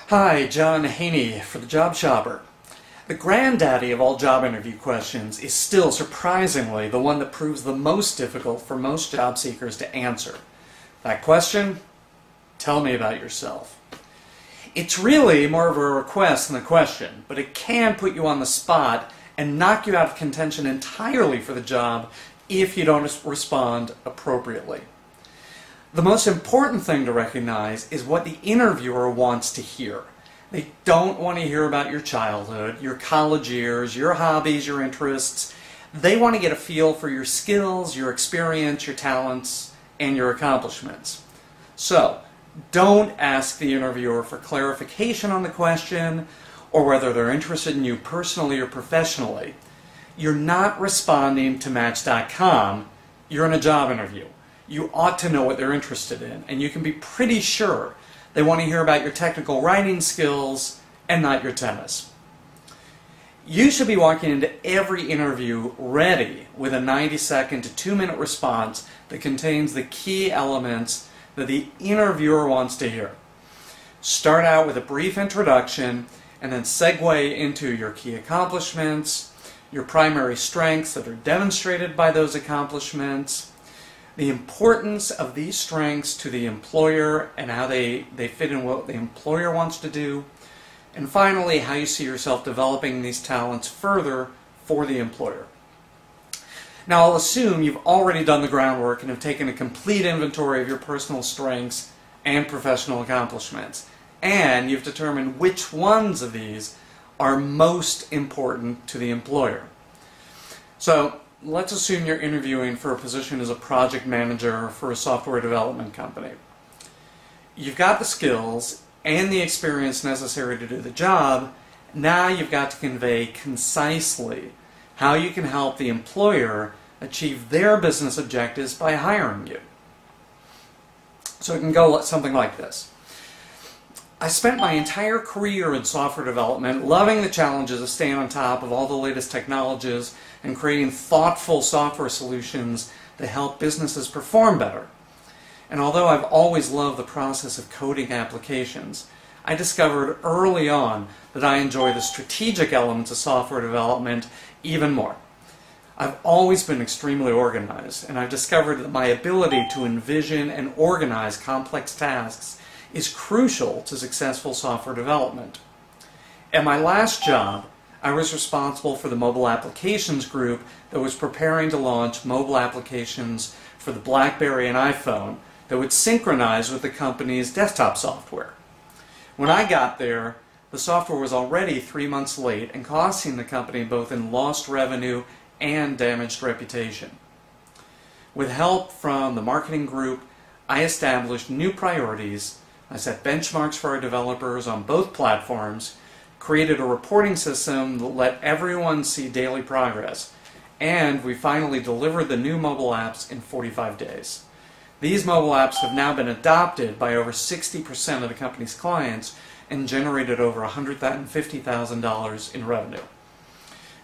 Hi, John Haney for The Job Shopper. The granddaddy of all job interview questions is still, surprisingly, the one that proves the most difficult for most job seekers to answer. That question? Tell me about yourself. It's really more of a request than a question, but it can put you on the spot and knock you out of contention entirely for the job if you don't respond appropriately. The most important thing to recognize is what the interviewer wants to hear. They don't want to hear about your childhood, your college years, your hobbies, your interests. They want to get a feel for your skills, your experience, your talents, and your accomplishments. So, don't ask the interviewer for clarification on the question or whether they're interested in you personally or professionally. You're not responding to Match.com. You're in a job interview. You ought to know what they're interested in, and you can be pretty sure they want to hear about your technical writing skills and not your tennis. You should be walking into every interview ready with a 90-second to 2-minute response that contains the key elements that the interviewer wants to hear. Start out with a brief introduction and then segue into your key accomplishments, your primary strengths that are demonstrated by those accomplishments, the importance of these strengths to the employer and how they fit in what the employer wants to do, and finally how you see yourself developing these talents further for the employer. Now I'll assume you've already done the groundwork and have taken a complete inventory of your personal strengths and professional accomplishments, and you've determined which ones of these are most important to the employer. So let's assume you're interviewing for a position as a project manager for a software development company. You've got the skills and the experience necessary to do the job. Now you've got to convey concisely how you can help the employer achieve their business objectives by hiring you. So it can go something like this. I spent my entire career in software development loving the challenges of staying on top of all the latest technologies and creating thoughtful software solutions that help businesses perform better. And although I've always loved the process of coding applications, I discovered early on that I enjoy the strategic elements of software development even more. I've always been extremely organized, and I've discovered that my ability to envision and organize complex tasks is crucial to successful software development. At my last job, I was responsible for the mobile applications group that was preparing to launch mobile applications for the BlackBerry and iPhone that would synchronize with the company's desktop software. When I got there, the software was already 3 months late and costing the company both in lost revenue and damaged reputation. With help from the marketing group, I established new priorities. I set benchmarks for our developers on both platforms, created a reporting system that let everyone see daily progress, and we finally delivered the new mobile apps in 45 days. These mobile apps have now been adopted by over 60% of the company's clients and generated over $150,000 in revenue.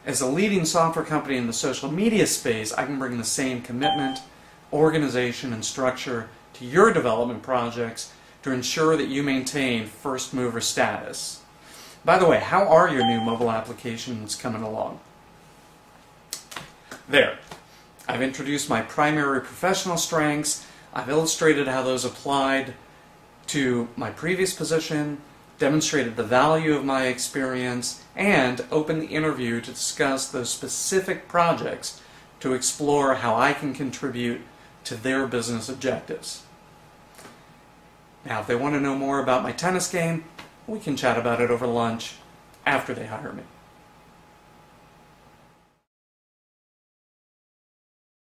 As a leading software company in the social media space, I can bring the same commitment, organization, and structure to your development projects to ensure that you maintain first mover status. By the way, how are your new mobile applications coming along? There. I've introduced my primary professional strengths. I've illustrated how those applied to my previous position, demonstrated the value of my experience, and opened the interview to discuss those specific projects to explore how I can contribute to their business objectives. Now, if they want to know more about my tennis game, we can chat about it over lunch after they hire me.